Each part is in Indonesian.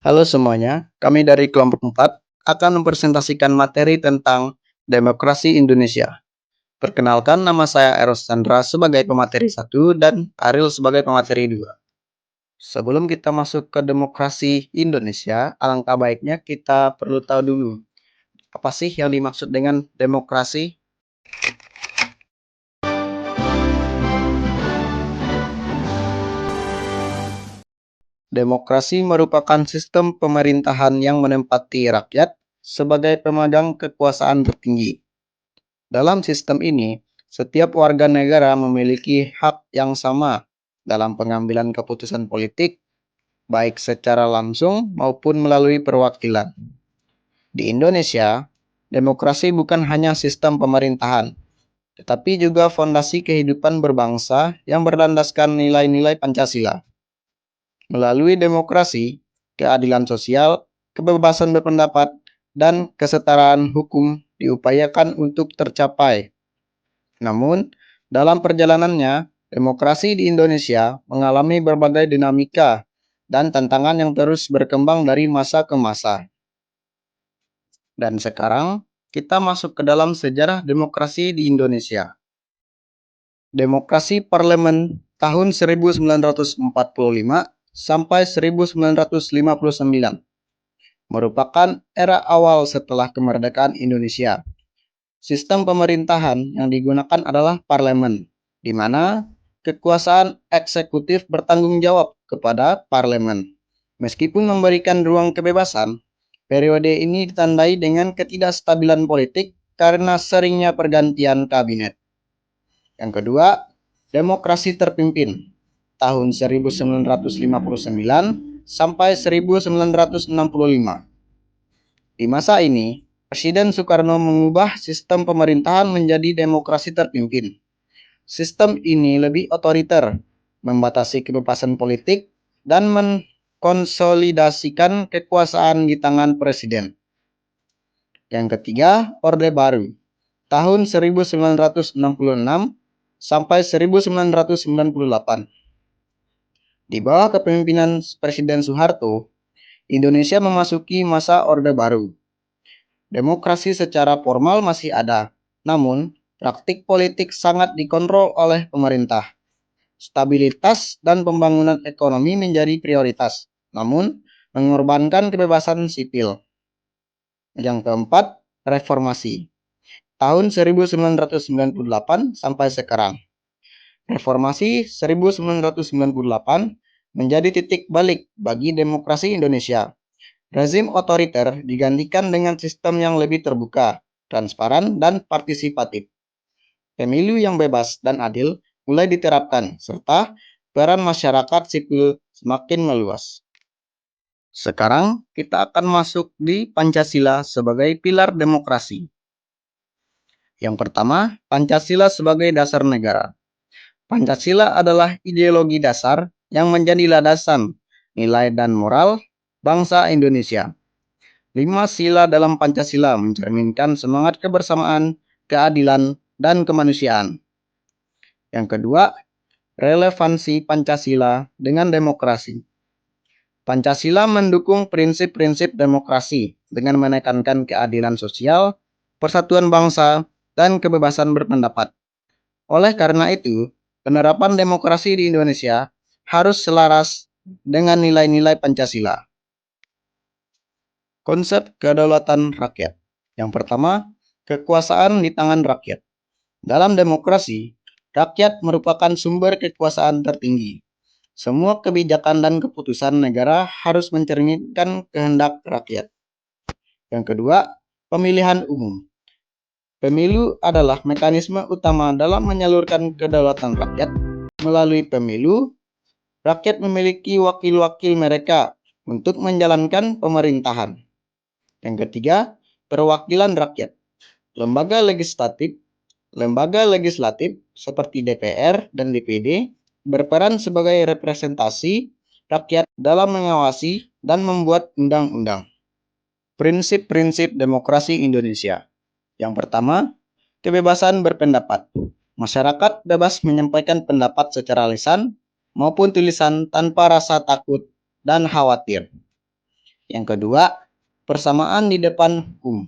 Halo semuanya, kami dari kelompok 4 akan mempresentasikan materi tentang demokrasi Indonesia. Perkenalkan, nama saya Eros Chandra sebagai pemateri 1 dan Ariel sebagai pemateri 2. Sebelum kita masuk ke demokrasi Indonesia, alangkah baiknya kita perlu tahu dulu, apa sih yang dimaksud dengan demokrasi? Demokrasi merupakan sistem pemerintahan yang menempati rakyat sebagai pemegang kekuasaan tertinggi. Dalam sistem ini, setiap warga negara memiliki hak yang sama dalam pengambilan keputusan politik, baik secara langsung maupun melalui perwakilan. Di Indonesia, demokrasi bukan hanya sistem pemerintahan, tetapi juga fondasi kehidupan berbangsa yang berlandaskan nilai-nilai Pancasila. Melalui demokrasi, keadilan sosial, kebebasan berpendapat, dan kesetaraan hukum diupayakan untuk tercapai. Namun, dalam perjalanannya, demokrasi di Indonesia mengalami berbagai dinamika dan tantangan yang terus berkembang dari masa ke masa. Dan sekarang, kita masuk ke dalam sejarah demokrasi di Indonesia. Demokrasi parlemen tahun 1945 sampai 1959 merupakan era awal setelah kemerdekaan Indonesia. Sistem pemerintahan yang digunakan adalah parlemen, di mana kekuasaan eksekutif bertanggung jawab kepada parlemen. Meskipun memberikan ruang kebebasan, periode ini ditandai dengan ketidakstabilan politik karena seringnya pergantian kabinet. Yang kedua, demokrasi terpimpin tahun 1959 sampai 1965. Di masa ini, Presiden Soekarno mengubah sistem pemerintahan menjadi demokrasi terpimpin. Sistem ini lebih otoriter, membatasi kebebasan politik, dan mengkonsolidasikan kekuasaan di tangan presiden. Yang ketiga, Orde Baru, tahun 1966 sampai 1998. Di bawah kepemimpinan Presiden Soeharto, Indonesia memasuki masa Orde Baru. Demokrasi secara formal masih ada, namun praktik politik sangat dikontrol oleh pemerintah. Stabilitas dan pembangunan ekonomi menjadi prioritas, namun mengorbankan kebebasan sipil. Yang keempat, reformasi. Tahun 1998 sampai sekarang. Reformasi 1998 menjadi titik balik bagi demokrasi Indonesia. Rezim otoriter digantikan dengan sistem yang lebih terbuka, transparan, dan partisipatif. Pemilu yang bebas dan adil mulai diterapkan, serta peran masyarakat sipil semakin meluas. Sekarang kita akan masuk di Pancasila sebagai pilar demokrasi. Yang pertama, Pancasila sebagai dasar negara. Pancasila adalah ideologi dasar yang menjadi landasan nilai dan moral bangsa Indonesia. 5 sila dalam Pancasila mencerminkan semangat kebersamaan, keadilan, dan kemanusiaan. Yang kedua, relevansi Pancasila dengan demokrasi. Pancasila mendukung prinsip-prinsip demokrasi dengan menekankan keadilan sosial, persatuan bangsa, dan kebebasan berpendapat. Oleh karena itu, penerapan demokrasi di Indonesia harus selaras dengan nilai-nilai Pancasila. Konsep kedaulatan rakyat. Yang pertama, kekuasaan di tangan rakyat. Dalam demokrasi, rakyat merupakan sumber kekuasaan tertinggi. Semua kebijakan dan keputusan negara harus mencerminkan kehendak rakyat. Yang kedua, pemilihan umum. Pemilu adalah mekanisme utama dalam menyalurkan kedaulatan rakyat. Melalui pemilu, rakyat memiliki wakil-wakil mereka untuk menjalankan pemerintahan. Yang ketiga, perwakilan rakyat. Lembaga legislatif seperti DPR dan DPD berperan sebagai representasi rakyat dalam mengawasi dan membuat undang-undang. Prinsip-prinsip demokrasi Indonesia. Yang pertama, kebebasan berpendapat. Masyarakat bebas menyampaikan pendapat secara lisan maupun tulisan tanpa rasa takut dan khawatir. Yang kedua, persamaan di depan hukum.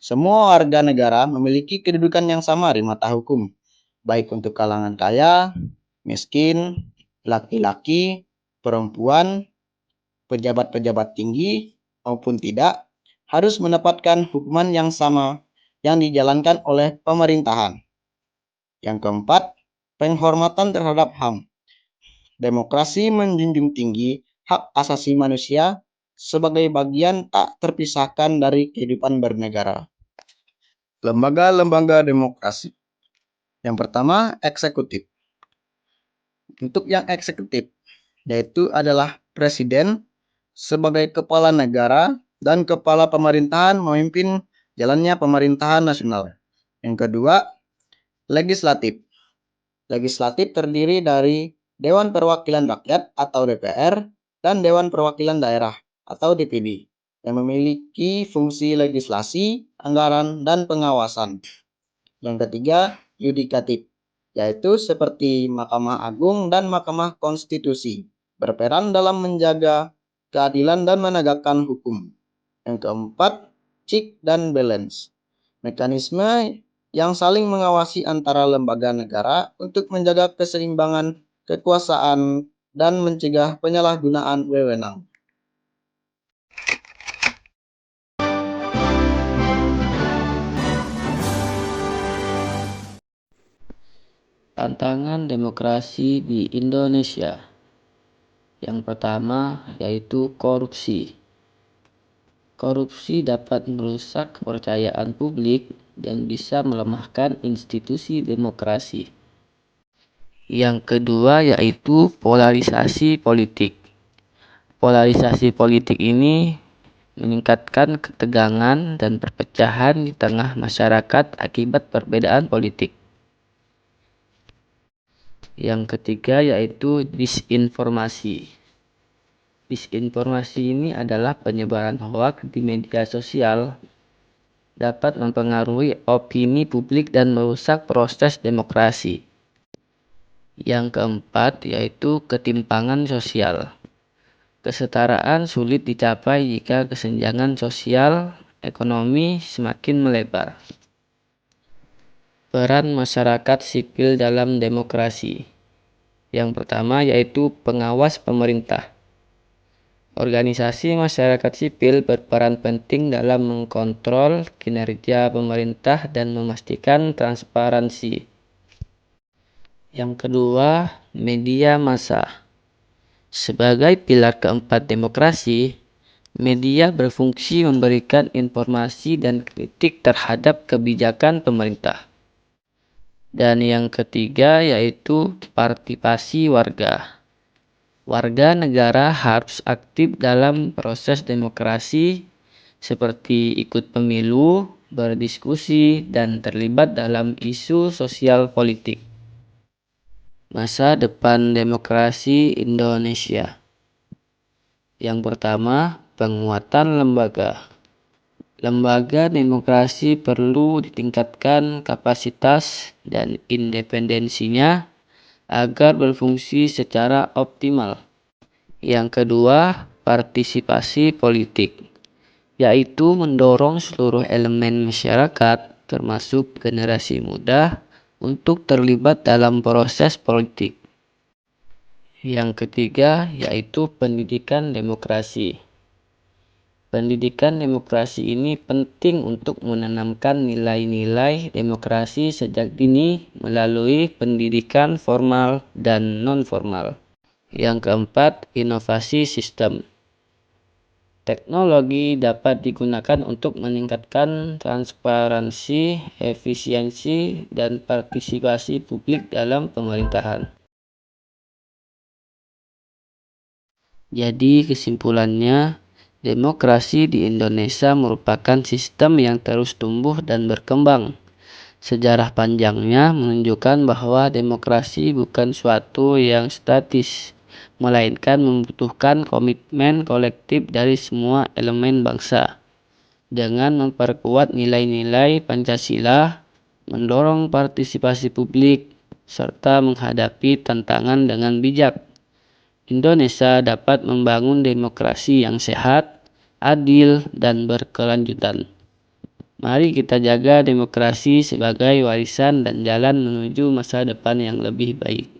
Semua warga negara memiliki kedudukan yang sama di mata hukum, baik untuk kalangan kaya, miskin, laki-laki, perempuan, pejabat-pejabat tinggi, maupun tidak, harus mendapatkan hukuman yang sama yang dijalankan oleh pemerintahan. Yang keempat, penghormatan terhadap HAM. Demokrasi menjunjung tinggi hak asasi manusia sebagai bagian tak terpisahkan dari kehidupan bernegara. Lembaga-lembaga demokrasi. Yang pertama, eksekutif. Untuk yang eksekutif, yaitu adalah presiden sebagai kepala negara dan kepala pemerintahan memimpin jalannya pemerintahan nasional. Yang kedua, legislatif. Legislatif terdiri dari Dewan Perwakilan Rakyat atau DPR dan Dewan Perwakilan Daerah atau DPD yang memiliki fungsi legislasi, anggaran, dan pengawasan. Yang ketiga, yudikatif, yaitu seperti Mahkamah Agung dan Mahkamah Konstitusi, berperan dalam menjaga keadilan dan menegakkan hukum. Yang keempat, check dan balance, mekanisme yang saling mengawasi antara lembaga negara untuk menjaga keseimbangan kekuasaan dan mencegah penyalahgunaan wewenang. Tantangan demokrasi di Indonesia. Yang pertama yaitu korupsi. Korupsi dapat merusak kepercayaan publik dan bisa melemahkan institusi demokrasi. Yang kedua yaitu polarisasi politik. Polarisasi politik ini meningkatkan ketegangan dan perpecahan di tengah masyarakat akibat perbedaan politik. Yang ketiga yaitu disinformasi. Disinformasi ini adalah penyebaran hoaks di media sosial, dapat mempengaruhi opini publik dan merusak proses demokrasi. Yang keempat yaitu ketimpangan sosial. Kesetaraan sulit dicapai jika kesenjangan sosial ekonomi semakin melebar. Peran masyarakat sipil dalam demokrasi. Yang pertama yaitu pengawas pemerintah. Organisasi masyarakat sipil berperan penting dalam mengkontrol kinerja pemerintah dan memastikan transparansi. Yang kedua, media massa. Sebagai pilar keempat demokrasi, media berfungsi memberikan informasi dan kritik terhadap kebijakan pemerintah. Dan yang ketiga yaitu partisipasi warga. Warga negara harus aktif dalam proses demokrasi seperti ikut pemilu, berdiskusi, dan terlibat dalam isu sosial politik. Masa depan demokrasi Indonesia. Yang pertama, penguatan lembaga. Lembaga demokrasi perlu ditingkatkan kapasitas dan independensinya agar berfungsi secara optimal. Yang kedua, partisipasi politik, yaitu mendorong seluruh elemen masyarakat, termasuk generasi muda, untuk terlibat dalam proses politik. Yang ketiga, yaitu pendidikan demokrasi. Pendidikan demokrasi ini penting untuk menanamkan nilai-nilai demokrasi sejak dini melalui pendidikan formal dan non-formal. Yang keempat, inovasi sistem. Teknologi dapat digunakan untuk meningkatkan transparansi, efisiensi, dan partisipasi publik dalam pemerintahan. Jadi kesimpulannya, demokrasi di Indonesia merupakan sistem yang terus tumbuh dan berkembang. Sejarah panjangnya menunjukkan bahwa demokrasi bukan suatu yang statis, melainkan membutuhkan komitmen kolektif dari semua elemen bangsa. Dengan memperkuat nilai-nilai Pancasila, mendorong partisipasi publik, serta menghadapi tantangan dengan bijak, Indonesia dapat membangun demokrasi yang sehat, adil, dan berkelanjutan. Mari kita jaga demokrasi sebagai warisan dan jalan menuju masa depan yang lebih baik.